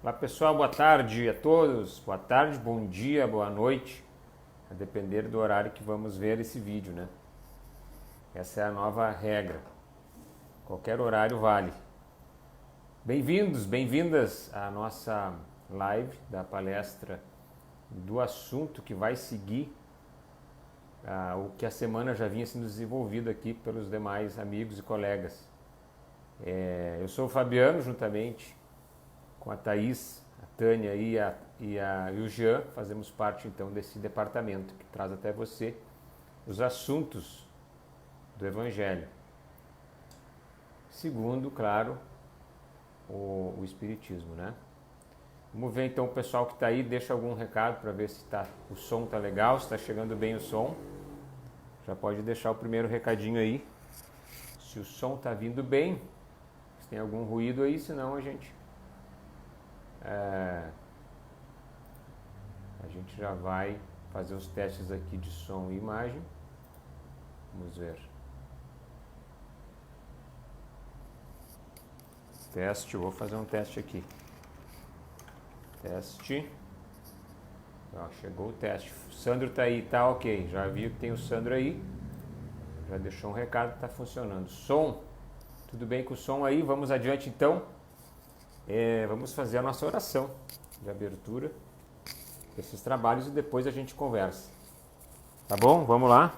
Olá pessoal, boa tarde a todos, boa tarde, bom dia, boa noite, a depender do horário que vamos ver esse vídeo, né? Essa é a nova regra, qualquer horário vale. Bem-vindos, bem-vindas à nossa live da palestra do assunto que vai seguir o que a semana já vinha sendo desenvolvido aqui pelos demais amigos e colegas. Eu sou o Fabiano, juntamente com a Thaís, a Tânia e o Jean, fazemos parte então desse departamento que traz até você os assuntos do Evangelho. Segundo, claro, o Espiritismo, né? Vamos ver então o pessoal que está aí, deixa algum recado para ver se o som está legal, se está chegando bem o som. Já pode deixar o primeiro recadinho aí, se o som está vindo bem, se tem algum ruído aí, senão a gente já vai fazer os testes aqui de som e imagem. Vamos ver. Teste, vou fazer um teste aqui. Teste. Ó, chegou o teste. O Sandro tá aí, tá ok. Já vi que tem o Sandro aí. Já deixou um recado que tá funcionando. Som. Tudo bem com o som aí? Vamos adiante então. Vamos fazer a nossa oração de abertura desses trabalhos e depois a gente conversa. Tá bom? Vamos lá.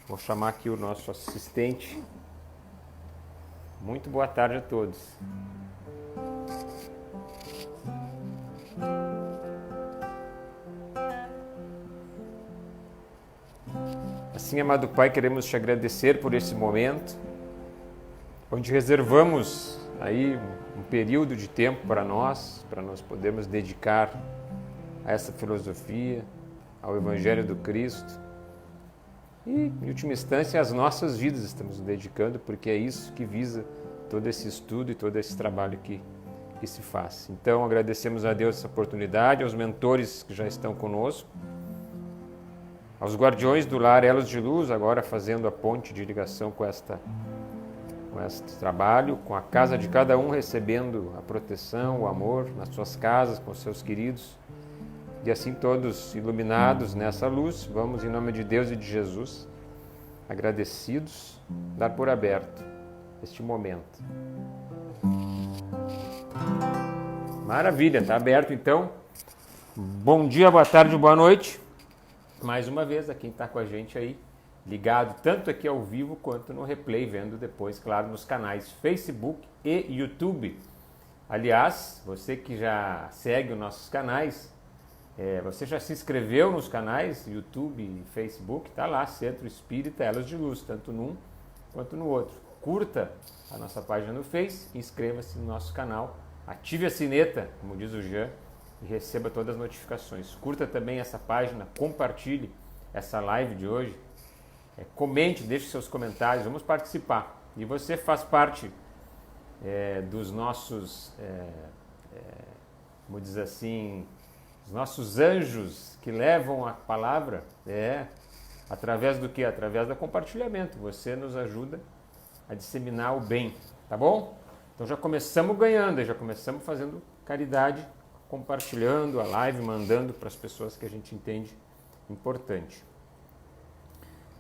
Vou chamar aqui o nosso assistente. Muito boa tarde a todos. Assim, amado Pai, queremos te agradecer por esse momento, onde reservamos aí um período de tempo para nós podermos dedicar a essa filosofia, ao Evangelho do Cristo e, em última instância, as nossas vidas estamos nos dedicando, porque é isso que visa todo esse estudo e todo esse trabalho que se faz. Então, agradecemos a Deus essa oportunidade, aos mentores que já estão conosco, aos guardiões do lar Elos de Luz, agora fazendo a ponte de ligação com este trabalho, com a casa de cada um recebendo a proteção, o amor nas suas casas, com seus queridos, e assim todos iluminados nessa luz, vamos em nome de Deus e de Jesus, agradecidos, dar por aberto este momento. Maravilha, está aberto então. Bom dia, boa tarde, boa noite. Mais uma vez a quem está com a gente aí, ligado tanto aqui ao vivo quanto no replay, vendo depois, claro, nos canais Facebook e YouTube. Aliás, você que já segue os nossos canais, você já se inscreveu nos canais YouTube e Facebook, está lá, Centro Espírita Elos de Luz, tanto num quanto no outro. Curta a nossa página no Face, inscreva-se no nosso canal, ative a sineta, como diz o Jean, e receba todas as notificações. Curta também essa página, compartilhe essa live de hoje, comente, deixe seus comentários, vamos participar. E você faz parte dos nossos, como diz assim, os nossos anjos que levam a palavra, através do quê? Através do compartilhamento. Você nos ajuda a disseminar o bem, tá bom? Então já começamos ganhando, já começamos fazendo caridade, compartilhando a live, mandando para as pessoas que a gente entende importante.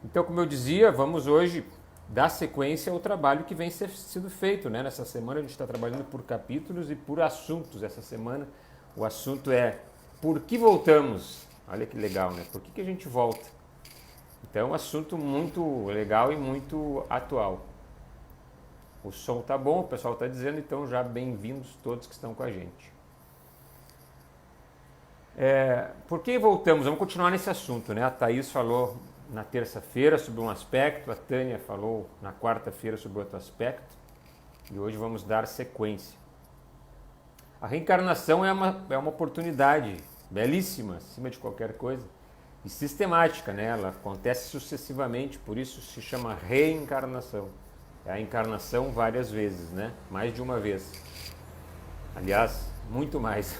Então, como eu dizia, vamos hoje dar sequência ao trabalho que vem sendo feito, né? Nessa semana a gente está trabalhando por capítulos e por assuntos. Essa semana o assunto é por que voltamos? Olha que legal, né? Por que a gente volta? Então é um assunto muito legal e muito atual. O som tá bom, o pessoal está dizendo, então já bem-vindos todos que estão com a gente. Por que voltamos? Vamos continuar nesse assunto, né? A Thaís falou na terça-feira sobre um aspecto, a Tânia falou na quarta-feira sobre outro aspecto, e hoje vamos dar sequência. A reencarnação é uma oportunidade belíssima, acima de qualquer coisa, e sistemática, né? Ela acontece sucessivamente, por isso se chama reencarnação. É a encarnação várias vezes, né? Mais de uma vez. Aliás, muito mais.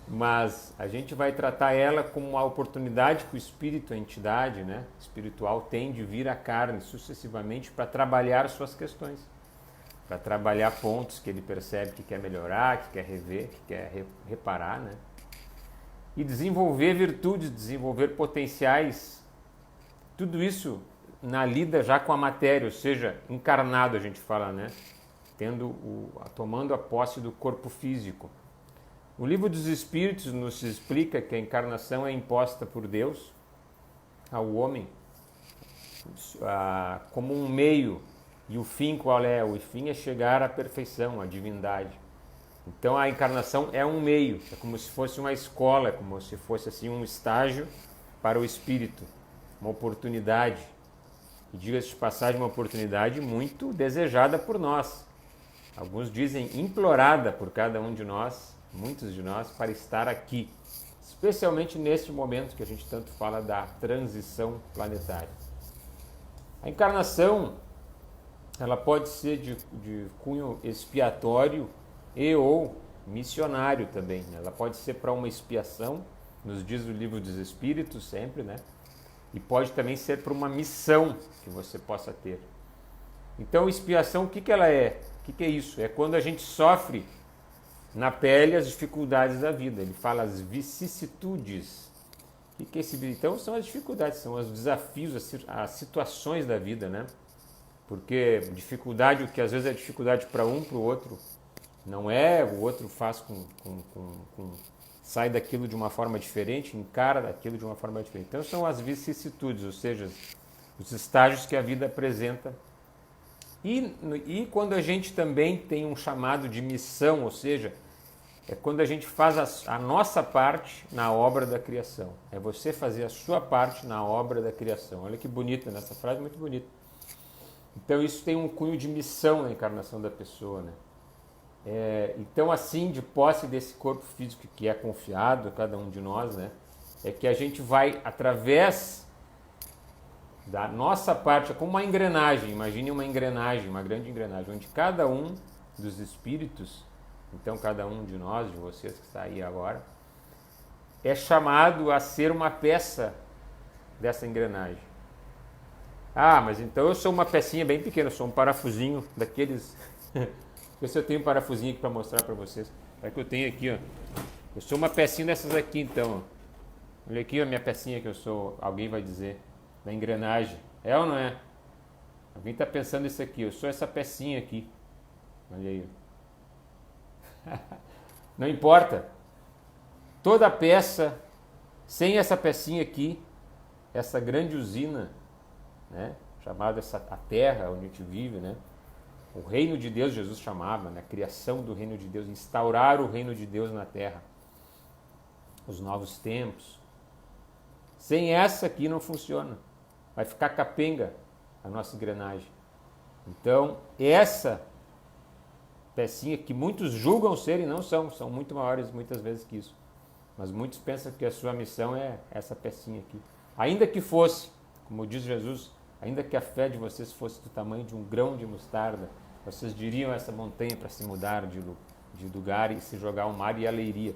Mas a gente vai tratar ela como uma oportunidade que o espírito, a entidade, espiritual tem de vir à carne sucessivamente para trabalhar suas questões. para trabalhar pontos que ele percebe que quer melhorar, que quer rever, que quer reparar, né? E desenvolver virtudes, desenvolver potenciais, tudo isso na lida já com a matéria, ou seja, encarnado a gente fala, né? Tomando a posse do corpo físico. O Livro dos Espíritos nos explica que a encarnação é imposta por Deus ao homem como um meio. E o fim qual é? O fim é chegar à perfeição, à divindade. Então a encarnação é um meio, é como se fosse uma escola, como se fosse assim um estágio para o espírito, uma oportunidade. E diga-se de passagem, uma oportunidade muito desejada por nós. Alguns dizem implorada por cada um de nós, muitos de nós, para estar aqui. Especialmente neste momento que a gente tanto fala da transição planetária. A encarnação, ela pode ser de cunho expiatório e ou missionário também. Né? Ela pode ser para uma expiação, nos diz o Livro dos Espíritos sempre, né? E pode também ser para uma missão que você possa ter. Então, expiação, o que ela é? O que é isso? É quando a gente sofre na pele as dificuldades da vida. Ele fala as vicissitudes. O que é esse? Então, são as dificuldades, são os desafios, as situações da vida, né? Porque dificuldade, o que às vezes é dificuldade para um, para o outro, não é, o outro faz sai daquilo de uma forma diferente, encara daquilo de uma forma diferente. Então são as vicissitudes, ou seja, os estágios que a vida apresenta. E quando a gente também tem um chamado de missão, ou seja, é quando a gente faz a nossa parte na obra da criação. É você fazer a sua parte na obra da criação. Olha que bonita, nessa frase, muito bonita. Então isso tem um cunho de missão na encarnação da pessoa, né? Então assim, de posse desse corpo físico que é confiado a cada um de nós, né? É que a gente vai, através da nossa parte, é como uma engrenagem, imagine uma engrenagem, uma grande engrenagem, onde cada um dos espíritos, então cada um de nós, de vocês que está aí agora, é chamado a ser uma peça dessa engrenagem. Ah, mas então eu sou uma pecinha bem pequena, eu sou um parafusinho daqueles... Ver se eu tenho um parafusinho aqui para mostrar para vocês. É que eu tenho aqui, ó. Eu sou uma pecinha dessas aqui, então. Ó. Olha aqui a minha pecinha que eu sou. Alguém vai dizer. Da engrenagem. É ou não é? Alguém está pensando isso aqui. Eu sou essa pecinha aqui. Olha aí. Não importa. Toda peça, sem essa pecinha aqui, essa grande usina, né? Chamada a Terra, onde a gente vive, né? O reino de Deus, Jesus chamava, né? A criação do reino de Deus, instaurar o reino de Deus na terra, os novos tempos. Sem essa aqui não funciona, vai ficar capenga a nossa engrenagem. Então, essa pecinha que muitos julgam ser e não são muito maiores muitas vezes que isso. Mas muitos pensam que a sua missão é essa pecinha aqui. Ainda que fosse, como diz Jesus, ainda que a fé de vocês fosse do tamanho de um grão de mostarda, vocês diriam essa montanha para se mudar de lugar e se jogar ao mar e ela iria.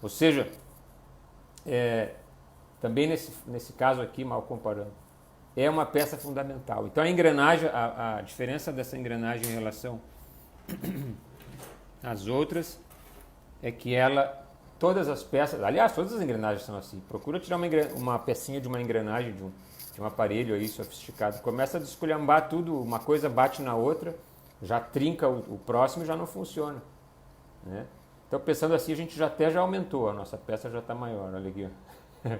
Ou seja, também nesse caso aqui, mal comparando, é uma peça fundamental. Então a engrenagem, a diferença dessa engrenagem em relação às outras é que todas as peças, aliás, todas as engrenagens são assim. Procura tirar uma pecinha de uma engrenagem, de um aparelho aí sofisticado. Começa a desculhambar tudo, uma coisa bate na outra, já trinca o próximo e já não funciona, né? Então pensando assim, a gente já aumentou, a nossa peça já está maior, olha aqui, ó.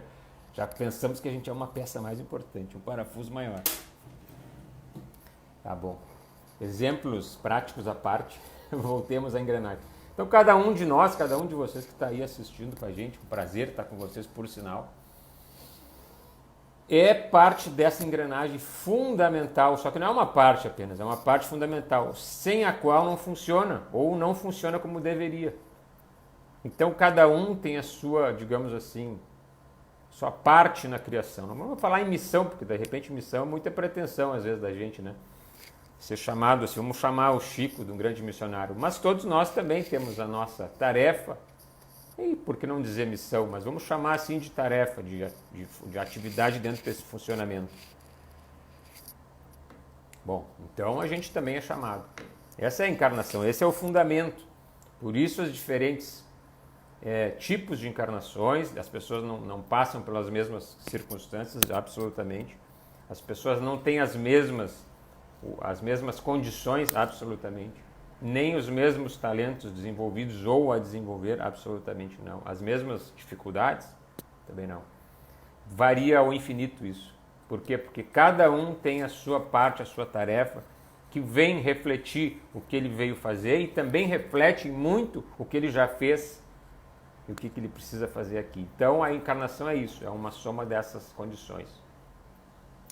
Já pensamos que a gente é uma peça mais importante, um parafuso maior. Tá bom. Exemplos práticos à parte, voltemos à engrenagem. Então cada um de nós, cada um de vocês que está aí assistindo com a gente, um prazer estar com vocês por sinal, é parte dessa engrenagem fundamental, só que não é uma parte apenas, é uma parte fundamental, sem a qual não funciona, ou não funciona como deveria. Então cada um tem a sua, digamos assim, sua parte na criação. Não vamos falar em missão, porque de repente missão é muita pretensão às vezes da gente, né? Ser chamado assim, vamos chamar o Chico de um grande missionário, mas todos nós também temos a nossa tarefa, e por que não dizer missão, mas vamos chamar assim de tarefa, de atividade dentro desse funcionamento. Bom, então a gente também é chamado. Essa é a encarnação, esse é o fundamento. Por isso os diferentes tipos de encarnações, as pessoas não passam pelas mesmas circunstâncias, absolutamente. As pessoas não têm as mesmas condições, absolutamente. Nem os mesmos talentos desenvolvidos ou a desenvolver, absolutamente não. As mesmas dificuldades, também não. Varia ao infinito isso. Por quê? Porque cada um tem a sua parte, a sua tarefa, que vem refletir o que ele veio fazer e também reflete muito o que ele já fez e o que ele precisa fazer aqui. Então a encarnação é isso, é uma soma dessas condições.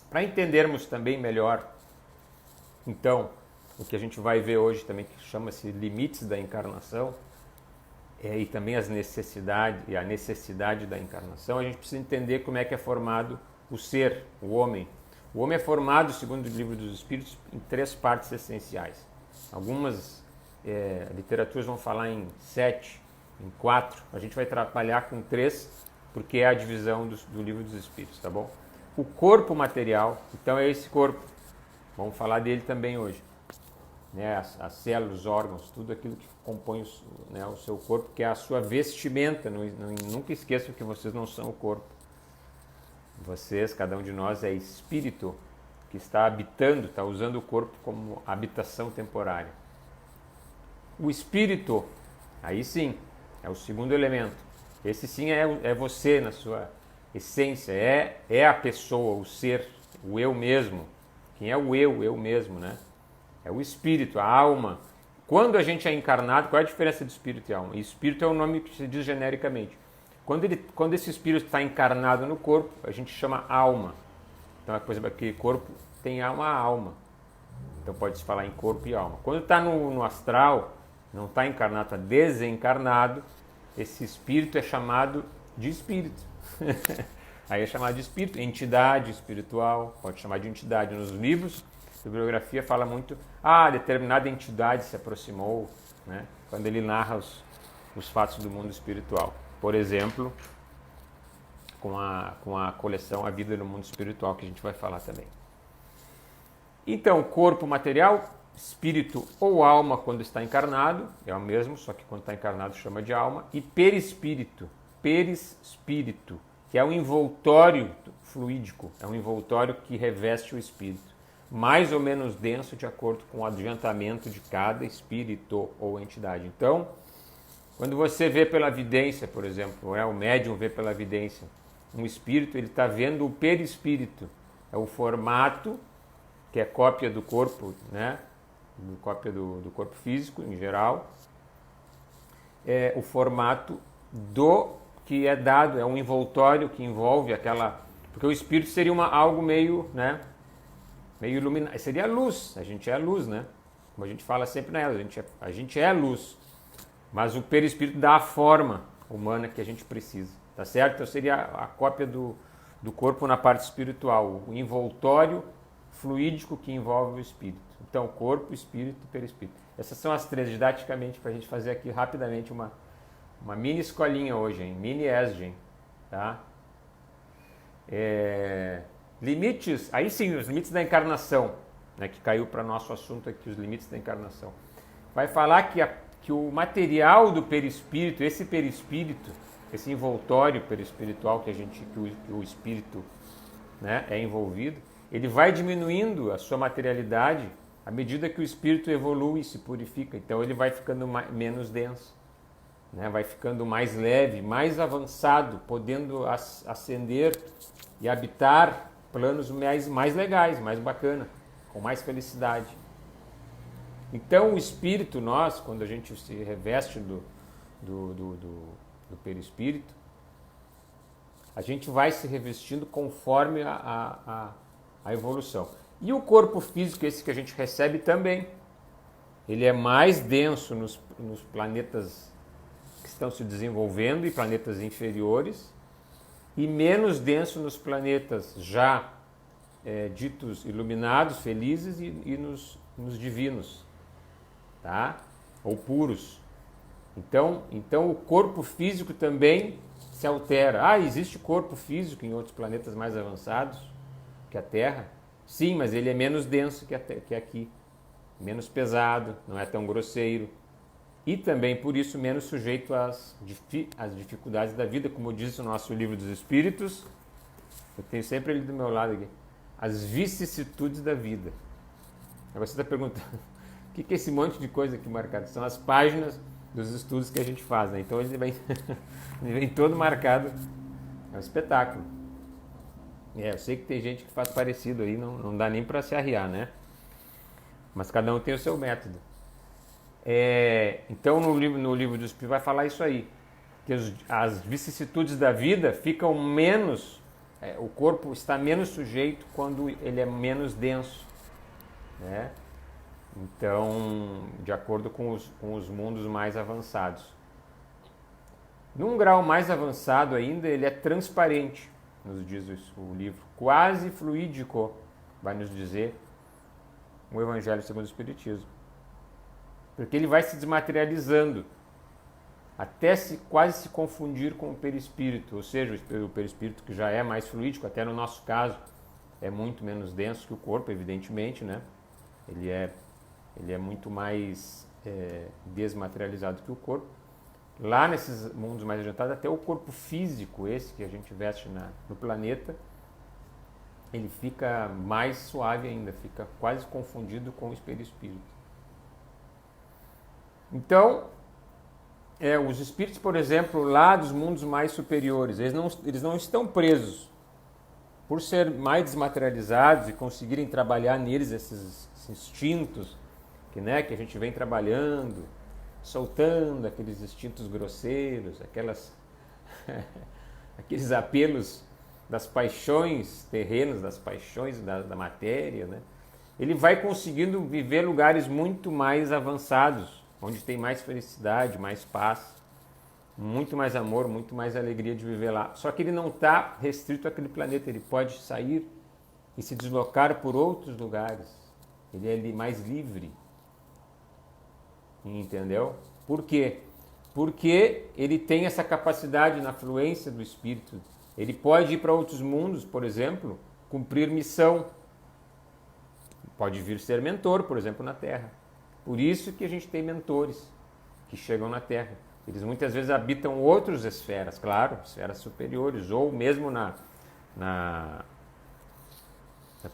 Para entendermos também melhor, então, o que a gente vai ver hoje também, que chama-se limites da encarnação, e também as necessidades e a necessidade da encarnação, a gente precisa entender como é que é formado o ser, o homem. O homem é formado, segundo o Livro dos Espíritos, em 3 partes essenciais. Algumas literaturas vão falar em 7, em 4. A gente vai trabalhar com 3, porque é a divisão do Livro dos Espíritos, tá bom? O corpo material, então é esse corpo. Vamos falar dele também hoje. Né, as células, os órgãos, tudo aquilo que compõe o seu corpo, que é a sua vestimenta. Nunca esqueçam que vocês não são o corpo. Vocês, cada um de nós, é espírito que está habitando, está usando o corpo como habitação temporária. O espírito, aí sim, é o segundo elemento. Esse sim é você na sua essência, é a pessoa, o ser, o eu mesmo. Quem é o eu mesmo, né? É o espírito, a alma. Quando a gente é encarnado, qual é a diferença de espírito e alma? E espírito é o nome que se diz genericamente. Quando esse espírito está encarnado no corpo, a gente chama alma. Então é coisa que corpo tem uma alma. Então pode-se falar em corpo e alma. Quando está no astral, não está encarnado, está desencarnado, esse espírito é chamado de espírito. Aí é chamado de espírito, entidade espiritual, pode chamar de entidade. Nos livros de bibliografia fala muito, determinada entidade se aproximou, né? Quando ele narra os fatos do mundo espiritual. Por exemplo, com a coleção A Vida no Mundo Espiritual, que a gente vai falar também. Então, corpo material, espírito ou alma quando está encarnado, é o mesmo, só que quando está encarnado chama de alma, e perispírito, que é um envoltório fluídico, é um envoltório que reveste o espírito, mais ou menos denso de acordo com o adiantamento de cada espírito ou entidade. Então, quando você vê pela vidência, por exemplo, o médium vê pela vidência um espírito, ele está vendo o perispírito, é o formato, que é cópia do corpo, né? Cópia do corpo físico em geral, é o formato que é dado, é um envoltório que envolve aquela... Porque o espírito seria algo meio, né? Meio iluminado, seria a luz, a gente é a luz, né? Como a gente fala sempre nela, a gente é a luz. Mas o perispírito dá a forma humana que a gente precisa, tá certo? Então seria a cópia do corpo na parte espiritual, o envoltório fluídico que envolve o espírito. Então, corpo, espírito e perispírito. Essas são as 3, didaticamente, para a gente fazer aqui rapidamente uma mini escolinha hoje, hein? Mini ESG, tá? Limites, aí sim, os limites da encarnação, né, que caiu para nosso assunto aqui, os limites da encarnação. Vai falar que o material do perispírito, esse envoltório perispiritual que o espírito, né, é envolvido, ele vai diminuindo a sua materialidade à medida que o espírito evolui e se purifica. Então ele vai ficando menos denso, né, vai ficando mais leve, mais avançado, podendo ascender e habitar planos mais legais, mais bacana, com mais felicidade. Então o espírito, nós, quando a gente se reveste do perispírito, a gente vai se revestindo conforme a evolução. E o corpo físico, esse que a gente recebe também, ele é mais denso nos planetas que estão se desenvolvendo e planetas inferiores, e menos denso nos planetas já ditos iluminados, felizes e nos divinos, tá? Ou puros. Então o corpo físico também se altera. Existe corpo físico em outros planetas mais avançados que a Terra? Sim, mas ele é menos denso que aqui. menos pesado, não é tão grosseiro e também por isso menos sujeito às dificuldades da vida, como diz o nosso livro dos Espíritos. Eu tenho sempre ele do meu lado aqui. As vicissitudes da vida. Agora você está perguntando, o que é esse monte de coisa aqui marcado? São as páginas dos estudos que a gente faz, né? Então ele vem todo marcado. É um espetáculo. Eu sei que tem gente que faz parecido aí, não dá nem para se arriar, né? Mas cada um tem o seu método. Então no livro dos Espíritos vai falar isso aí, que as vicissitudes da vida ficam menos, o corpo está menos sujeito quando ele é menos denso, né? Então, de acordo com os mundos mais avançados. Num grau mais avançado ainda, ele é transparente, nos diz o livro, quase fluídico, vai nos dizer o Evangelho segundo o Espiritismo. Porque ele vai se desmaterializando, até quase se confundir com o perispírito, ou seja, o perispírito que já é mais fluídico, até no nosso caso, é muito menos denso que o corpo, evidentemente, né? Ele é muito mais desmaterializado que o corpo. Lá nesses mundos mais adiantados, até o corpo físico, esse que a gente veste no planeta, ele fica mais suave ainda, fica quase confundido com o perispírito. Então, os espíritos, por exemplo, lá dos mundos mais superiores, eles não estão presos. Por ser mais desmaterializados e conseguirem trabalhar neles esses instintos que a gente vem trabalhando, soltando aqueles instintos grosseiros, aqueles apelos das paixões terrenas, das paixões da matéria, né? Ele vai conseguindo viver lugares muito mais avançados, onde tem mais felicidade, mais paz, muito mais amor, muito mais alegria de viver lá. Só que ele não está restrito àquele planeta, ele pode sair e se deslocar por outros lugares. Ele é mais livre. Entendeu? Por quê? Porque ele tem essa capacidade na fluência do espírito. Ele pode ir para outros mundos, por exemplo, cumprir missão. Pode vir ser mentor, por exemplo, na Terra. Por isso que a gente tem mentores que chegam na Terra. Eles muitas vezes habitam outras esferas, claro, esferas superiores, ou mesmo na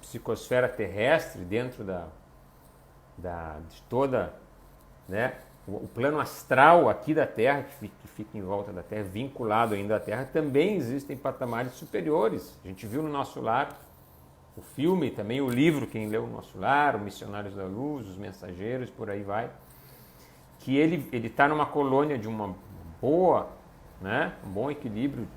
psicosfera terrestre, dentro de toda, né, o plano astral aqui da Terra, que fica em volta da Terra, vinculado ainda à Terra, também existem patamares superiores. A gente viu no Nosso Lar o filme, também o livro, quem leu o Nosso Lar, o Missionários da Luz, os Mensageiros, por aí vai, que ele está numa colônia de uma boa, né, um bom equilíbrio,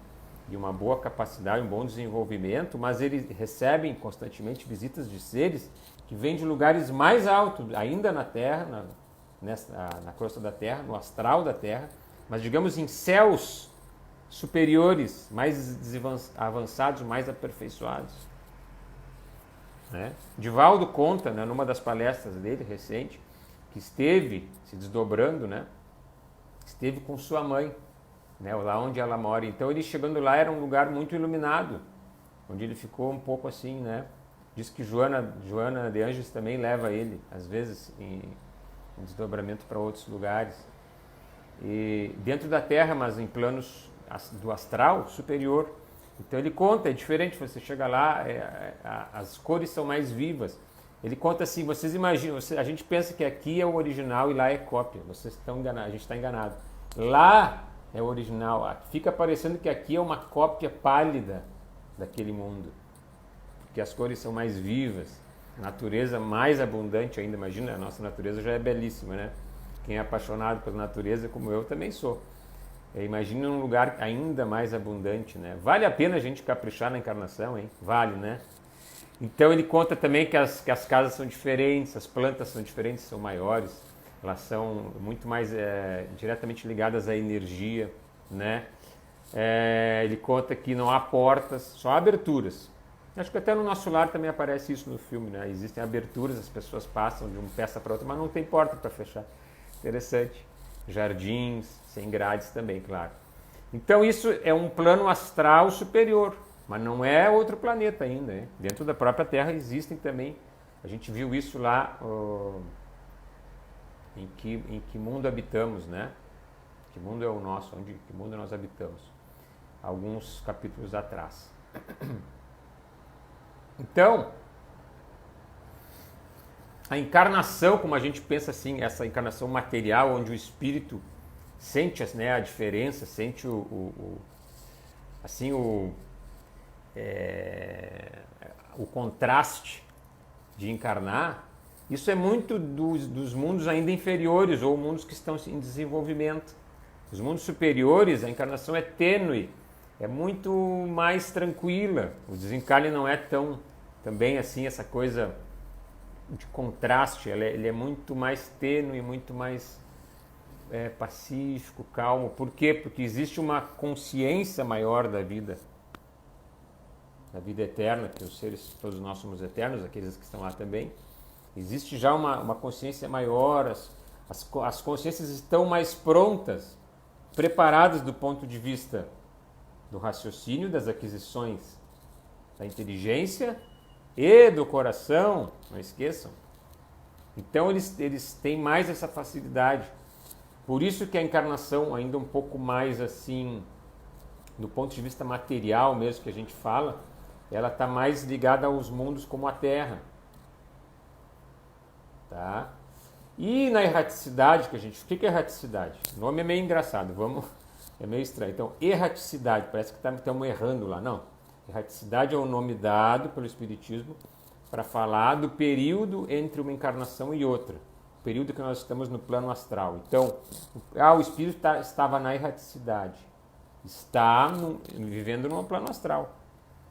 de uma boa capacidade, um bom desenvolvimento, mas eles recebem constantemente visitas de seres que vêm de lugares mais altos, ainda na Terra, na crosta da Terra, no astral da Terra, mas digamos em céus superiores, mais avançados, mais aperfeiçoados. Né? Divaldo conta, né, numa das palestras dele recente, que esteve se desdobrando, né, esteve com sua mãe, né, lá onde ela mora. Então ele chegando lá era um lugar muito iluminado, onde ele ficou um pouco assim, né? Diz que Joana de Ângeles também leva ele, às vezes, em desdobramento para outros lugares. E dentro da Terra, mas em planos do astral superior. Então ele conta, é diferente, você chega lá, as cores são mais vivas. Ele conta assim, vocês imaginam, a gente pensa que aqui é o original e lá é cópia, vocês estão enganados, a gente está enganado. Lá é o original, fica parecendo que aqui é uma cópia pálida daquele mundo, porque as cores são mais vivas, a natureza mais abundante ainda, imagina, a nossa natureza já é belíssima, né? Quem é apaixonado pela natureza, como eu, também sou. Imagine um lugar ainda mais abundante, né? Vale a pena a gente caprichar na encarnação, hein? Vale, né? Então ele conta também que as casas são diferentes, as plantas são diferentes, são maiores, elas são muito mais diretamente ligadas à energia, né? Ele conta que não há portas, só há aberturas. Acho que até no Nosso Lar também aparece isso no filme, né? Existem aberturas, as pessoas passam de uma peça para outra, mas não tem porta para fechar. Interessante. Jardins, sem grades também, claro. Então isso é um plano astral superior, mas não é outro planeta ainda, né? Dentro da própria Terra existem também, a gente viu isso lá em que mundo habitamos, né? Que mundo é o nosso, que mundo nós habitamos? Alguns capítulos atrás. Então, a encarnação, como a gente pensa assim, essa encarnação material, onde o espírito sente, né, a diferença, sente o contraste de encarnar, isso é muito dos mundos ainda inferiores ou mundos que estão em desenvolvimento. Os mundos superiores, a encarnação é tênue, é muito mais tranquila. O desencarne não é tão também assim, essa coisa de contraste, ele é muito mais tênue, muito mais pacífico, calmo. Por quê? Porque existe uma consciência maior da vida eterna, que os seres, todos nós somos eternos, aqueles que estão lá também. Existe já uma consciência maior, as consciências estão mais prontas, preparadas do ponto de vista do raciocínio, das aquisições da inteligência e do coração, não esqueçam. Então eles têm mais essa facilidade. Por isso que a encarnação, ainda um pouco mais assim, do ponto de vista material mesmo que a gente fala, ela está mais ligada aos mundos como a Terra. Tá? E na erraticidade, que a gente... O que é erraticidade? O nome é meio engraçado, é meio estranho. Então, erraticidade, parece que estamos errando lá. Não. Erraticidade é o nome dado pelo Espiritismo para falar do período entre uma encarnação e outra. O período que nós estamos no plano astral. Então, o espírito estava na erraticidade. Está vivendo no plano astral.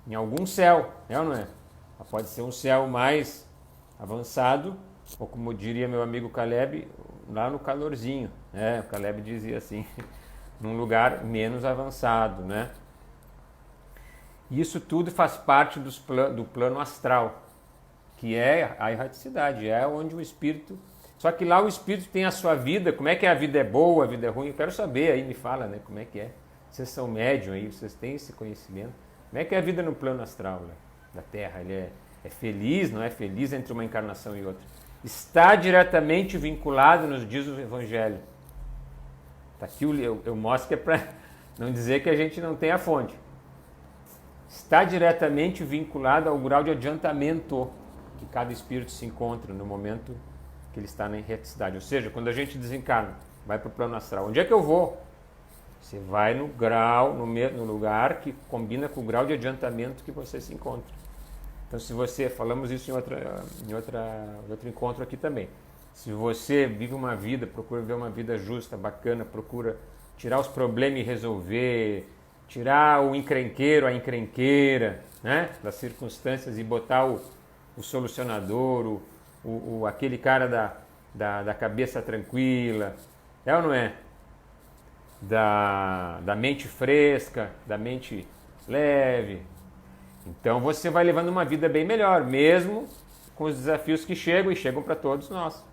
Em algum céu, é ou não é? Pode ser um céu mais avançado, ou como diria meu amigo Caleb, lá no calorzinho. Né? O Caleb dizia assim, num lugar menos avançado, né? Isso tudo faz parte do plano astral, que é a erraticidade, é onde o espírito... Só que lá o espírito tem a sua vida, como é que a vida é boa, a vida é ruim? Eu quero saber, aí me fala, né, como é que é. Vocês são médium aí, vocês têm esse conhecimento. Como é que é a vida no plano astral, né, da Terra? Ele é feliz, não é feliz entre uma encarnação e outra? Está diretamente vinculado, nos diz o Evangelho. Tá aqui eu mostro que é para não dizer que a gente não tem a fonte. Está diretamente vinculado ao grau de adiantamento que cada espírito se encontra no momento que ele está na erraticidade. Ou seja, quando a gente desencarna, vai para o plano astral. Onde é que eu vou? Você vai no grau, no lugar que combina com o grau de adiantamento que você se encontra. Então, se você, falamos isso em outro encontro aqui também. Se você vive uma vida, procura viver uma vida justa, bacana, procura tirar os problemas e resolver, tirar o encrenqueiro, a encrenqueira, né, das circunstâncias e botar o solucionador, aquele cara da cabeça tranquila, é ou não é? Da mente fresca, da mente leve. Então você vai levando uma vida bem melhor, mesmo com os desafios que chegam e chegam para todos nós.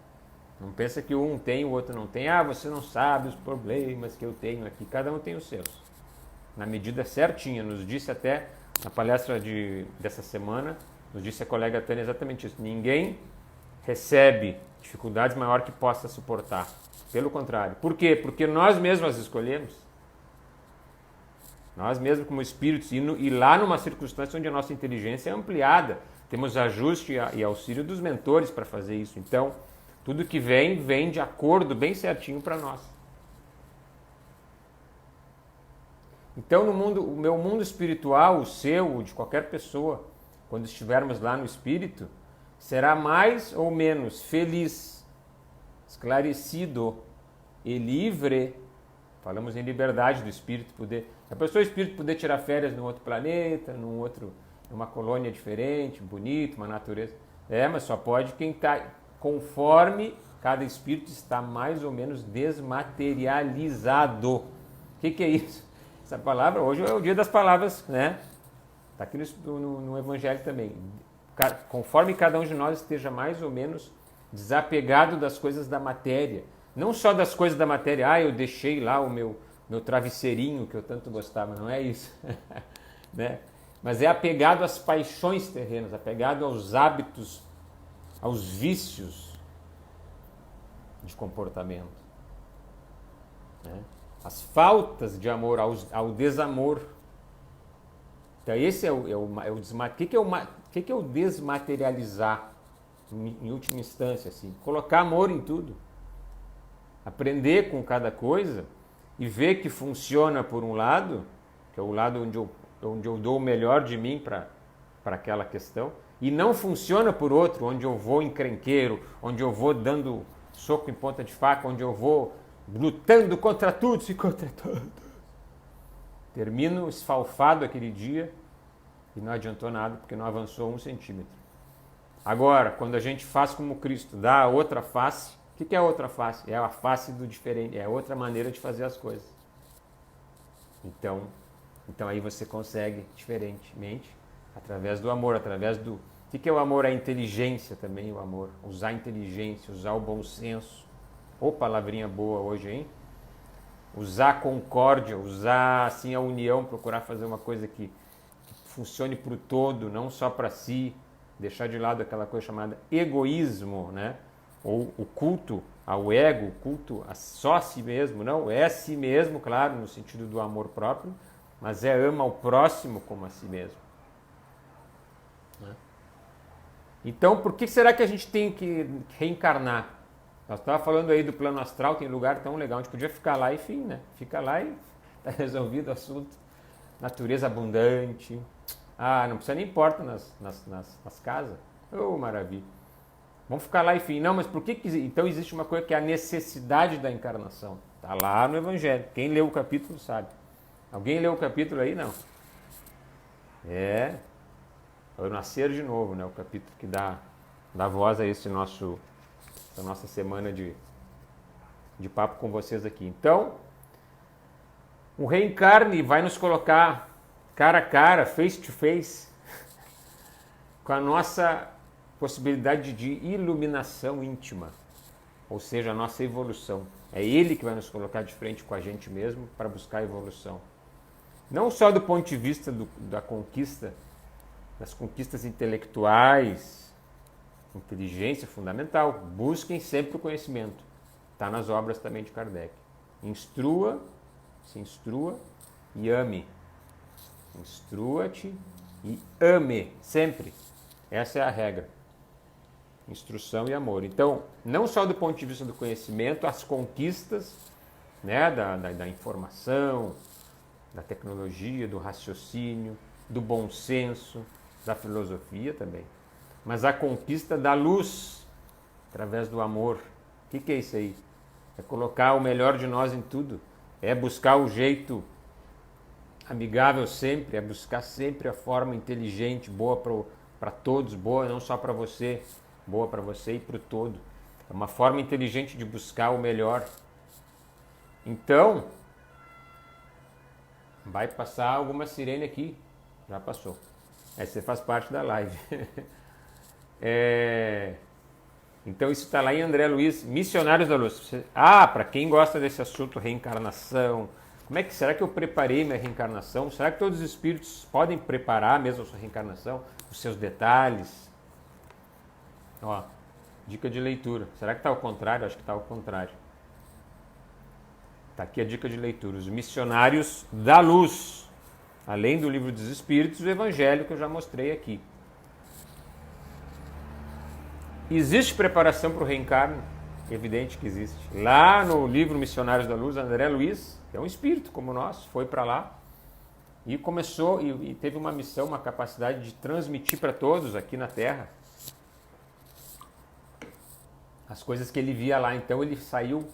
Não pensa que um tem e o outro não tem. Ah, você não sabe os problemas que eu tenho aqui. Cada um tem os seus. Na medida certinha, nos disse até na palestra dessa semana, nos disse a colega Tânia exatamente isso. Ninguém recebe dificuldades maior que possa suportar. Pelo contrário. Por quê? Porque nós mesmos as escolhemos. Nós mesmos como espíritos. E lá numa circunstância onde a nossa inteligência é ampliada. Temos ajuste e auxílio dos mentores para fazer isso. Então, tudo que vem de acordo bem certinho para nós. Então, o meu mundo espiritual, o seu, o de qualquer pessoa, quando estivermos lá no espírito, será mais ou menos feliz, esclarecido e livre. Falamos em liberdade do espírito poder. A pessoa, o espírito poder tirar férias num outro planeta, numa colônia diferente, bonito, uma natureza. Mas só pode quem está conforme cada espírito está mais ou menos desmaterializado. O que é isso? Essa palavra, hoje é o dia das palavras, né? Está aqui no Evangelho também. Conforme cada um de nós esteja mais ou menos desapegado das coisas da matéria. Não só das coisas da matéria, eu deixei lá o meu travesseirinho que eu tanto gostava, não é isso. Né? Mas é apegado às paixões terrenas, apegado aos hábitos, aos vícios. de comportamento. Né? As faltas de amor ao desamor. Então esse é o desmaterializar. O que é o desmaterializar, em última instância? Assim? Colocar amor em tudo. Aprender com cada coisa e ver que funciona por um lado, que é o lado onde eu dou o melhor de mim para aquela questão, e não funciona por outro, onde eu vou encrenqueiro, onde eu vou dando soco em ponta de faca, onde eu vou lutando contra tudo e contra tudo. Termino esfalfado aquele dia e não adiantou nada, porque não avançou 1 centímetro. Agora, quando a gente faz como Cristo, dá a outra face, o que é a outra face? É a face do diferente, é outra maneira de fazer as coisas. Então aí você consegue diferentemente, através do amor, através do... O que é o amor? A inteligência também, o amor. Usar a inteligência, usar o bom senso. Ô, palavrinha boa hoje, hein? Usar a concórdia, usar assim a união, procurar fazer uma coisa que funcione para o todo, não só para si. Deixar de lado aquela coisa chamada egoísmo, né? Ou o culto ao ego, o culto só a si mesmo. Não, é a si mesmo, claro, no sentido do amor próprio, mas ama o próximo como a si mesmo. Né? Então, por que será que a gente tem que reencarnar? Nós estávamos falando aí do plano astral, tem lugar tão legal, a gente podia ficar lá e fim, né? Fica lá e está resolvido o assunto. Natureza abundante. Ah, não precisa nem porta nas casas. Oh, maravilha. Vamos ficar lá e fim. Não, mas por que então existe uma coisa que é a necessidade da encarnação? Está lá no Evangelho. Quem leu o capítulo sabe. Alguém leu o capítulo aí? Não. É o Nascer de Novo, né? O capítulo que dá voz a essa nossa semana de papo com vocês aqui. Então, o reencarne vai nos colocar cara a cara, face to face, com a nossa possibilidade de iluminação íntima, ou seja, a nossa evolução. É Ele que vai nos colocar de frente com a gente mesmo para buscar a evolução. Não só do ponto de vista da conquista, das conquistas intelectuais, inteligência fundamental. Busquem sempre o conhecimento. Está nas obras também de Kardec. Se instrua e ame. Instrua-te e ame, sempre. Essa é a regra. Instrução e amor. Então, não só do ponto de vista do conhecimento, as conquistas, né, da informação, da tecnologia, do raciocínio, do bom senso, da filosofia também. Mas a conquista da luz, através do amor. O que é isso aí? É colocar o melhor de nós em tudo. É buscar o jeito amigável sempre, é buscar sempre a forma inteligente, boa para todos, boa não só para você, boa para você e para o todo. É uma forma inteligente de buscar o melhor. Então, vai passar alguma sirene aqui. Já passou. Você faz parte da live. Então isso está lá em André Luiz, Missionários da Luz. Para quem gosta desse assunto, reencarnação, será que eu preparei minha reencarnação? Será que todos os espíritos podem preparar mesmo a sua reencarnação? Os seus detalhes? Ó, dica de leitura. Será que está ao contrário? Acho que está ao contrário. Está aqui a dica de leitura. Os Missionários da Luz. Além do Livro dos Espíritos, o Evangelho que eu já mostrei aqui. Existe preparação para o reencarno? Evidente que existe. Lá no livro Missionários da Luz, André Luiz, que é um espírito como nós, foi para lá e começou e teve uma missão, uma capacidade de transmitir para todos aqui na Terra as coisas que ele via lá. Então ele saiu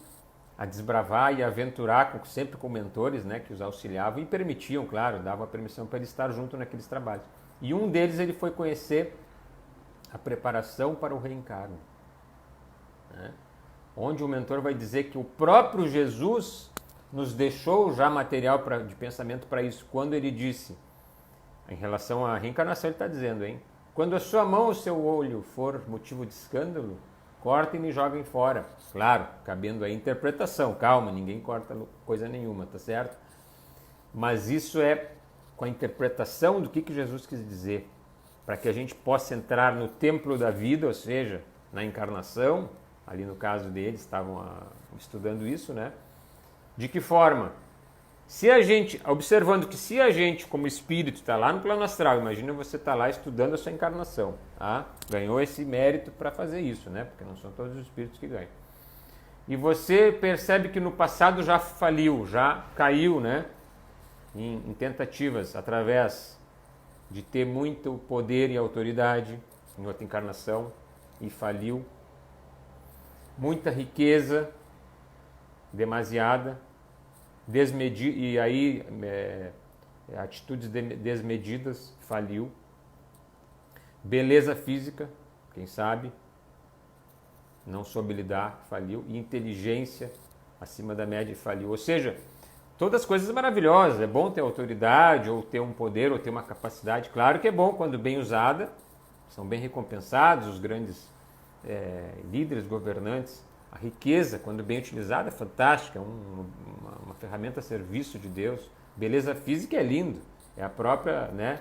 a desbravar e aventurar, sempre com mentores, né, que os auxiliavam e permitiam, claro, davam a permissão para ele estar junto naqueles trabalhos. E um deles ele foi conhecer a preparação para o reencarno, né? Onde o mentor vai dizer que o próprio Jesus nos deixou já material de pensamento para isso, quando ele disse, em relação à reencarnação, ele está dizendo, quando a sua mão ou seu olho for motivo de escândalo, cortem e joguem fora. Claro, cabendo a interpretação, calma, ninguém corta coisa nenhuma, tá certo? Mas isso é com a interpretação do que Jesus quis dizer, para que a gente possa entrar no templo da vida, ou seja, na encarnação, ali no caso deles, estavam estudando isso, né? De que forma? Se a gente, observando que se a gente, como espírito, está lá no plano astral, imagina você estar lá estudando a sua encarnação, tá? Ganhou esse mérito para fazer isso, né? Porque não são todos os espíritos que ganham. E você percebe que no passado já faliu, já caiu, né? Em tentativas, através de ter muito poder e autoridade em outra encarnação, e faliu. Muita riqueza, demasiada, e aí atitudes desmedidas, faliu. Beleza física, quem sabe, não soube lidar, faliu. E inteligência acima da média, faliu. Ou seja, todas as coisas maravilhosas. É bom ter autoridade, ou ter um poder, ou ter uma capacidade. Claro que é bom quando bem usada, são bem recompensados os grandes líderes, governantes. A riqueza, quando bem utilizada, é fantástica, uma ferramenta a serviço de Deus. Beleza física é lindo, é a própria, né,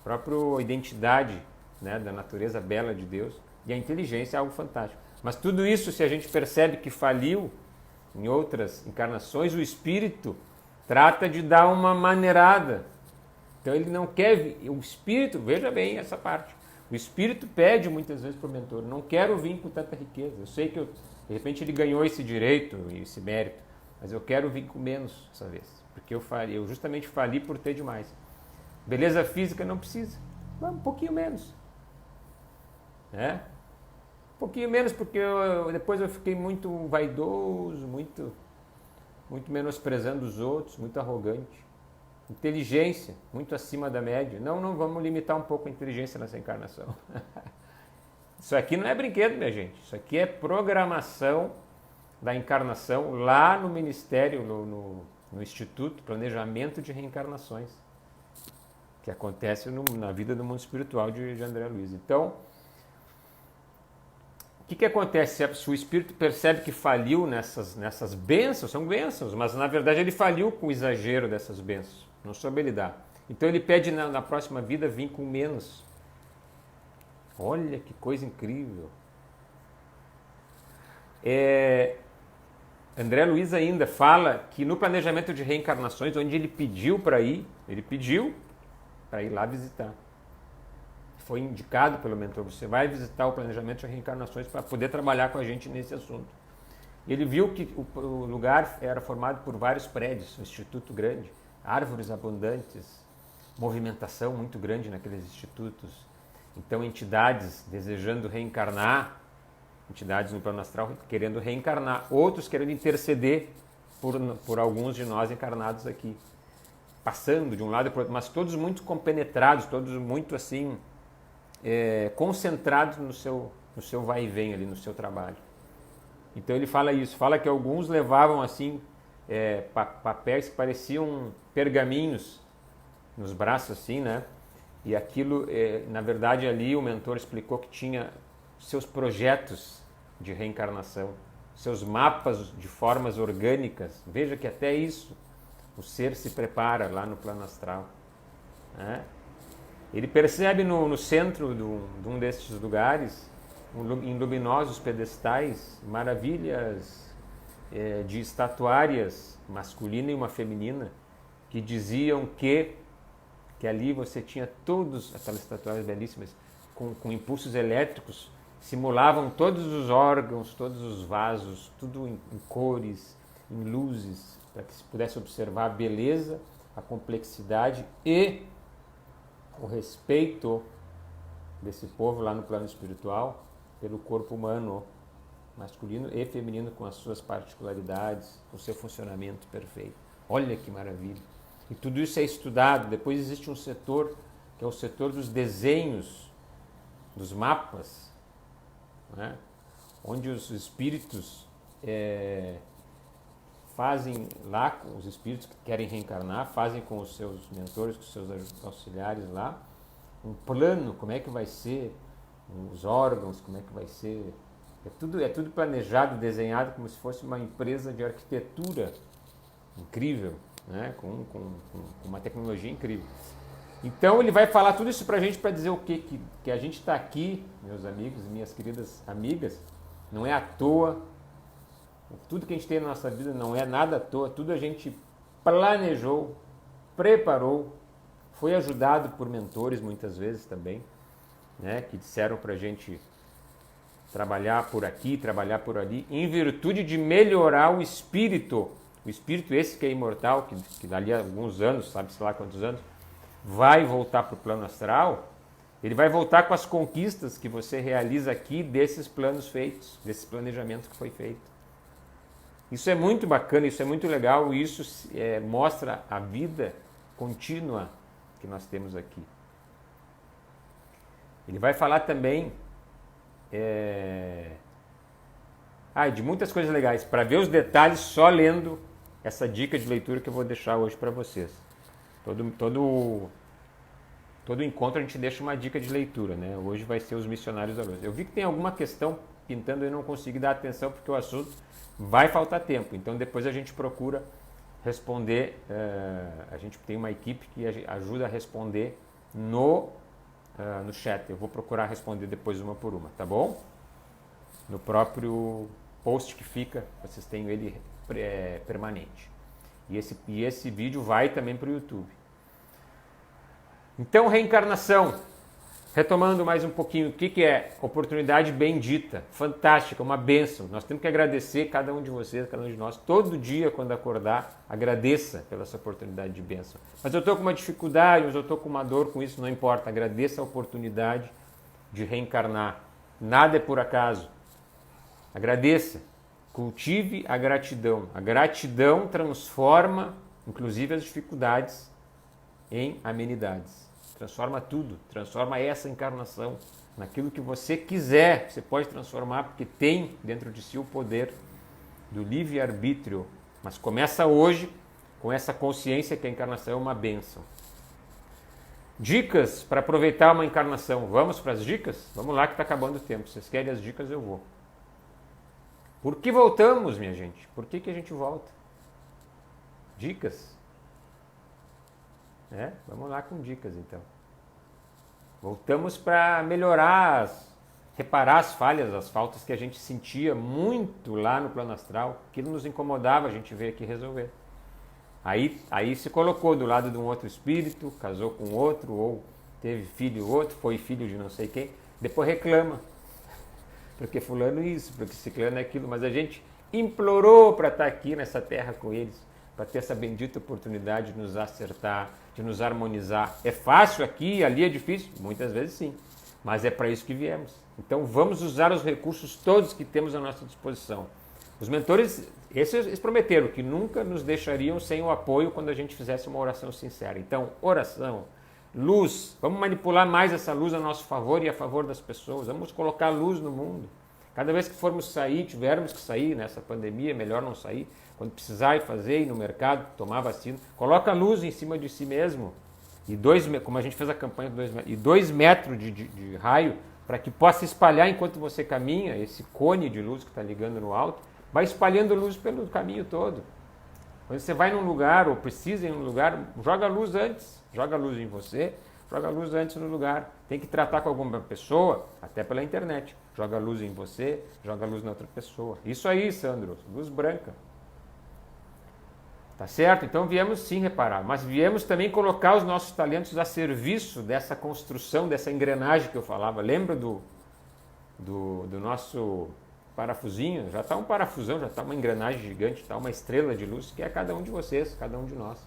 própria identidade, né, da natureza bela de Deus. E a inteligência é algo fantástico. Mas tudo isso, se a gente percebe que faliu em outras encarnações, o espírito trata de dar uma maneirada. Então ele não quer, o espírito, veja bem essa parte, o espírito pede muitas vezes para o mentor, não quero vir com tanta riqueza, eu sei que de repente ele ganhou esse direito e esse mérito, mas eu quero vir com menos dessa vez, porque eu justamente fali por ter demais. Beleza física não precisa, um pouquinho menos. Né? Um pouquinho menos, porque depois eu fiquei muito vaidoso, muito menosprezando os outros, muito arrogante. Inteligência, muito acima da média. Não vamos limitar um pouco a inteligência nessa encarnação. Isso aqui não é brinquedo, minha gente. Isso aqui é programação da encarnação lá no Ministério, no Instituto Planejamento de Reencarnações, que acontece na vida do mundo espiritual de André Luiz. Então, o que acontece se o espírito percebe que faliu nessas bênçãos? São bênçãos, mas na verdade ele faliu com o exagero dessas bênçãos. Não soube lidar. Então ele pede na próxima vida vir com menos. Olha que coisa incrível. André Luiz ainda fala que no planejamento de reencarnações, onde ele pediu para ir lá visitar. Foi indicado pelo mentor, você vai visitar o planejamento de reencarnações para poder trabalhar com a gente nesse assunto. Ele viu que o lugar era formado por vários prédios, um instituto grande, árvores abundantes, movimentação muito grande naqueles institutos. Então, entidades desejando reencarnar, entidades no plano astral querendo reencarnar, outros querendo interceder por alguns de nós encarnados aqui. Passando de um lado para o outro, mas todos muito compenetrados, todos muito assim, concentrados no seu vai e vem ali, no seu trabalho. Então ele fala isso, fala que alguns levavam assim papéis que pareciam pergaminhos nos braços assim, né? E aquilo, na verdade ali o mentor explicou que tinha seus projetos de reencarnação, seus mapas de formas orgânicas. Veja que até isso o ser se prepara lá no plano astral, né? Ele percebe no centro de um desses lugares, em luminosos pedestais, maravilhas de estatuárias, masculina e uma feminina, que diziam que ali você tinha todas aquelas estatuárias belíssimas, com impulsos elétricos, simulavam todos os órgãos, todos os vasos, tudo em cores, em luzes, para que se pudesse observar a beleza, a complexidade e o respeito desse povo lá no plano espiritual pelo corpo humano, masculino e feminino, com as suas particularidades, com o seu funcionamento perfeito. Olha que maravilha! E tudo isso é estudado. Depois existe um setor, que é o setor dos desenhos, dos mapas, né? Onde os espíritos fazem lá, com os espíritos que querem reencarnar, fazem com os seus mentores, com os seus auxiliares lá, um plano, como é que vai ser os órgãos, como é que vai ser. É tudo planejado, desenhado como se fosse uma empresa de arquitetura incrível, né? Com uma tecnologia incrível. Então ele vai falar tudo isso pra gente para dizer o quê? Que a gente está aqui, meus amigos, minhas queridas amigas, não é à toa. Tudo que a gente tem na nossa vida não é nada à toa, tudo a gente planejou, preparou, foi ajudado por mentores muitas vezes também, né, que disseram pra gente trabalhar por aqui, trabalhar por ali, em virtude de melhorar o espírito esse que é imortal, que dali a alguns anos, sabe-se lá quantos anos, vai voltar para o plano astral, ele vai voltar com as conquistas que você realiza aqui desses planos feitos, desse planejamento que foi feito. Isso é muito bacana, isso é muito legal, e isso mostra a vida contínua que nós temos aqui. Ele vai falar também de muitas coisas legais. Para ver os detalhes, só lendo essa dica de leitura que eu vou deixar hoje para vocês. Todo encontro a gente deixa uma dica de leitura, né? Hoje vai ser os missionários da luz. Eu vi que tem alguma questão pintando e eu não consegui dar atenção porque o assunto vai faltar tempo. Então depois a gente procura responder. A gente tem uma equipe que ajuda a responder no chat. Eu vou procurar responder depois uma por uma, tá bom? No próprio post que fica, vocês têm ele permanente. E esse vídeo vai também para o YouTube. Então, reencarnação. Retomando mais um pouquinho, o que é? Oportunidade bendita, fantástica, uma bênção. Nós temos que agradecer cada um de vocês, cada um de nós, todo dia quando acordar, agradeça pela essa oportunidade de bênção. Mas eu estou com uma dificuldade, mas eu estou com uma dor com isso, não importa. Agradeça a oportunidade de reencarnar. Nada é por acaso. Agradeça. Cultive a gratidão. A gratidão transforma, inclusive, as dificuldades em amenidades. Transforma tudo, transforma essa encarnação naquilo que você quiser. Você pode transformar porque tem dentro de si o poder do livre-arbítrio. Mas começa hoje com essa consciência que a encarnação é uma bênção. Dicas para aproveitar uma encarnação. Vamos para as dicas? Vamos lá que está acabando o tempo. Vocês querem as dicas, eu vou. Por que voltamos, minha gente? Por que a gente volta? Dicas. Vamos lá com dicas então. Voltamos para melhorar, reparar as falhas, as faltas que a gente sentia muito lá no plano astral. Aquilo nos incomodava, a gente veio aqui resolver. Aí se colocou do lado de um outro espírito, casou com outro, ou teve filho outro, foi filho de não sei quem, depois reclama. Porque fulano isso, porque ciclano é aquilo, mas a gente implorou para estar aqui nessa terra com eles, para ter essa bendita oportunidade de nos acertar, de nos harmonizar. É fácil aqui, ali é difícil? Muitas vezes sim, mas é para isso que viemos. Então vamos usar os recursos todos que temos à nossa disposição. Os mentores, eles prometeram que nunca nos deixariam sem o apoio quando a gente fizesse uma oração sincera. Então, oração, luz, vamos manipular mais essa luz a nosso favor e a favor das pessoas, vamos colocar luz no mundo. Cada vez que formos sair, tivermos que sair nessa pandemia, melhor não sair. Quando precisar ir fazer, ir no mercado, tomar vacina, coloca a luz em cima de si mesmo. E como a gente fez a campanha de 2 metros, e 2 metros de raio, para que possa espalhar enquanto você caminha, esse cone de luz que está ligando no alto, vai espalhando luz pelo caminho todo. Quando você vai num lugar ou precisa ir num lugar, joga a luz antes, joga a luz em você, joga a luz antes no lugar. Tem que tratar com alguma pessoa, até pela internet. Joga a luz em você, joga a luz na outra pessoa. Isso aí, Sandro, luz branca. Tá certo? Então viemos sim reparar, mas viemos também colocar os nossos talentos a serviço dessa construção, dessa engrenagem que eu falava. Lembra do nosso parafusinho? Já está um parafusão, já está uma engrenagem gigante, está uma estrela de luz, que é cada um de vocês, cada um de nós.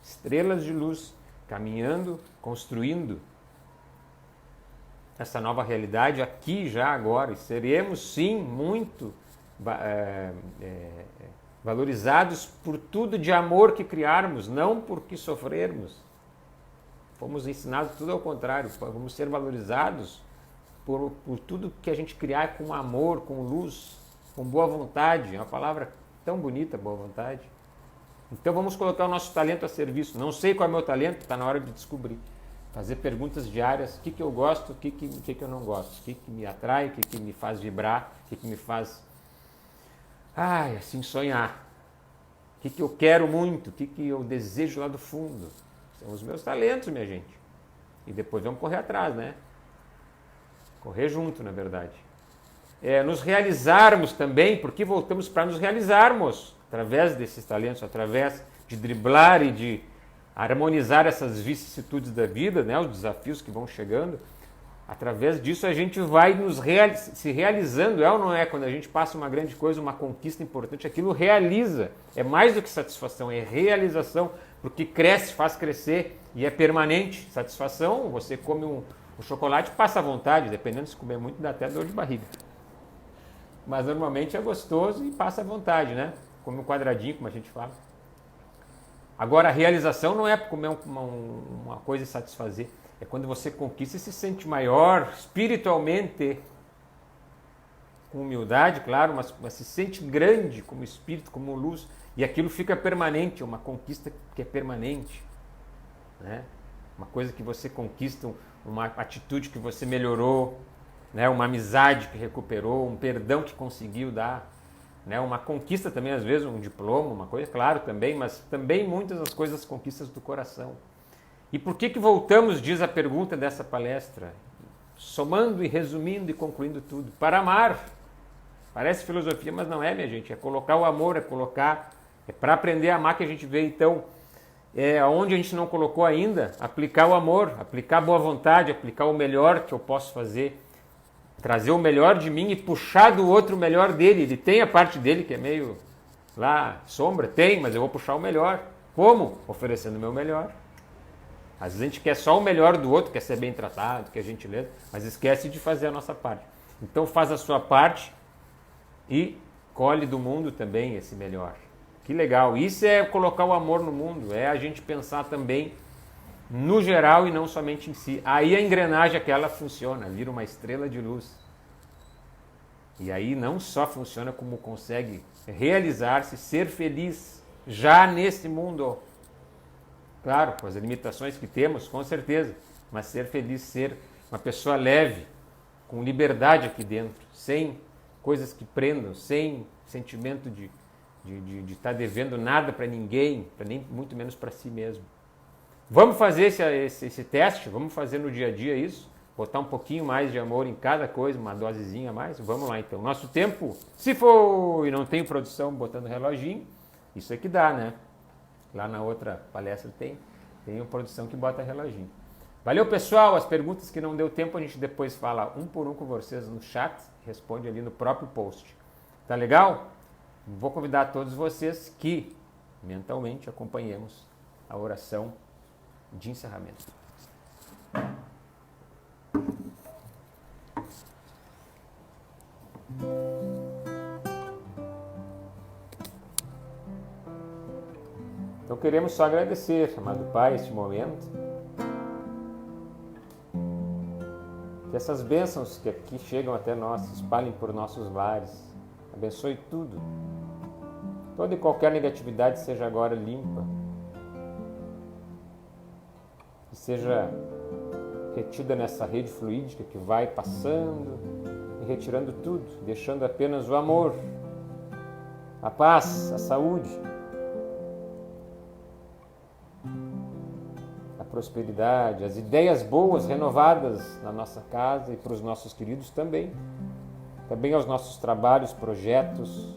Estrelas de luz, caminhando, construindo essa nova realidade aqui, já, agora. E seremos sim muito valorizados por tudo de amor que criarmos, não porque sofrermos. Fomos ensinados tudo ao contrário, vamos ser valorizados por tudo que a gente criar com amor, com luz, com boa vontade. É uma palavra tão bonita, boa vontade. Então vamos colocar o nosso talento a serviço. Não sei qual é o meu talento, está na hora de descobrir. Fazer perguntas diárias, o que eu gosto, o que eu não gosto, o que me atrai, o que me faz vibrar, o que me faz assim sonhar. O que eu quero muito, o que eu desejo lá do fundo. São os meus talentos, minha gente. e depois vamos correr atrás, né? Correr junto, na verdade. Nos realizarmos também, porque voltamos para nos realizarmos através desses talentos, através de driblar e de harmonizar essas vicissitudes da vida, né? Os desafios que vão chegando. Através disso a gente vai se realizando, ou não é? Quando a gente passa uma grande coisa, uma conquista importante, aquilo realiza. É mais do que satisfação, é realização, porque cresce, faz crescer e é permanente. Satisfação, você come um chocolate, passa à vontade, dependendo se comer muito, dá até dor de barriga. Mas normalmente é gostoso e passa à vontade, né? Come um quadradinho, como a gente fala. Agora, a realização não é comer uma coisa e satisfazer. É quando você conquista e se sente maior espiritualmente, com humildade, claro, mas se sente grande como espírito, como luz, e aquilo fica permanente, é uma conquista que é permanente, né? Uma coisa que você conquista, uma atitude que você melhorou, né? Uma amizade que recuperou, um perdão que conseguiu dar, né? Uma conquista também, às vezes, um diploma, uma coisa, claro, também, mas também muitas das coisas, conquistas do coração. E por que voltamos, diz a pergunta dessa palestra, somando e resumindo e concluindo tudo? Para amar. Parece filosofia, mas não é, minha gente. É colocar o amor, é para aprender a amar que a gente vê, então, onde a gente não colocou ainda, aplicar o amor, aplicar a boa vontade, aplicar o melhor que eu posso fazer, trazer o melhor de mim e puxar do outro o melhor dele. Ele tem a parte dele que é meio lá, sombra, tem, mas eu vou puxar o melhor. Como? Oferecendo o meu melhor. Às vezes a gente quer só o melhor do outro, quer ser bem tratado, quer gentileza, mas esquece de fazer a nossa parte. Então faz a sua parte e colhe do mundo também esse melhor. Que legal. Isso é colocar o amor no mundo, é a gente pensar também no geral e não somente em si. Aí a engrenagem aquela funciona, vira uma estrela de luz. E aí não só funciona, como consegue realizar-se, ser feliz já nesse mundo. Claro, com as limitações que temos, com certeza, mas ser feliz, ser uma pessoa leve, com liberdade aqui dentro, sem coisas que prendam, sem sentimento de estar devendo nada para ninguém, nem muito menos para si mesmo. Vamos fazer esse teste, vamos fazer no dia a dia isso, botar um pouquinho mais de amor em cada coisa, uma dosezinha a mais, vamos lá então. Nosso tempo, se for e não tem produção botando reloginho, isso é que dá, né? Lá na outra palestra tem uma produção que bota reloginho. Valeu, pessoal. As perguntas que não deu tempo a gente depois fala um por um com vocês no chat, responde ali no próprio post. Tá legal? Vou convidar todos vocês que mentalmente acompanhemos a oração de encerramento. Então queremos só agradecer, amado Pai, este momento. Que essas bênçãos que aqui chegam até nós se espalhem por nossos lares. Abençoe tudo. Toda e qualquer negatividade seja agora limpa. Que seja retida nessa rede fluídica que vai passando e retirando tudo, deixando apenas o amor, a paz, a saúde, a prosperidade, as ideias boas renovadas na nossa casa e para os nossos queridos também. Também aos nossos trabalhos, projetos,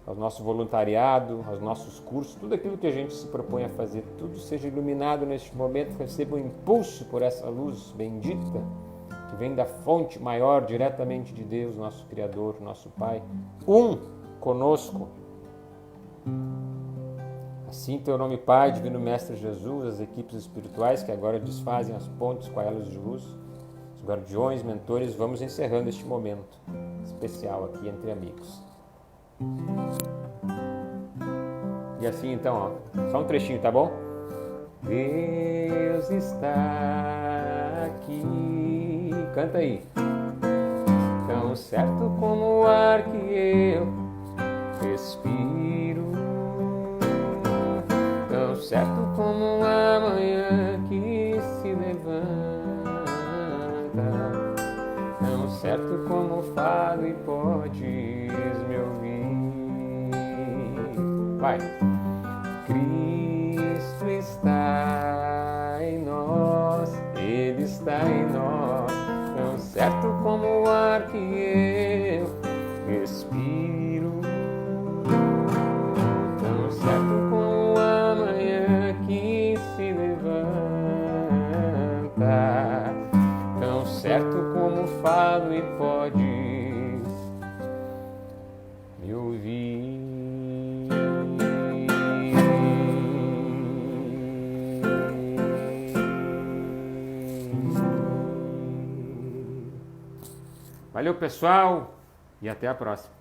ao nosso voluntariado, aos nossos cursos, tudo aquilo que a gente se propõe a fazer, tudo seja iluminado neste momento, receba um impulso por essa luz bendita que vem da fonte maior, diretamente de Deus, nosso Criador, nosso Pai, conosco. Assim, teu nome, Pai, Divino Mestre Jesus, as equipes espirituais que agora desfazem as pontes com elas de luz, os guardiões, mentores, vamos encerrando este momento especial aqui entre amigos. E assim então, ó, só um trechinho, tá bom? Deus está aqui. Canta aí. Tão certo como o ar que eu respiro, tão certo como a manhã que se levanta, tão certo como falo e podes me ouvir. Vai. Cristo está em nós. está em nós, tão certo como o ar que eu respiro, tão certo como a manhã que se levanta, tão certo como falo e podes me ouvir. Valeu, pessoal, e até a próxima.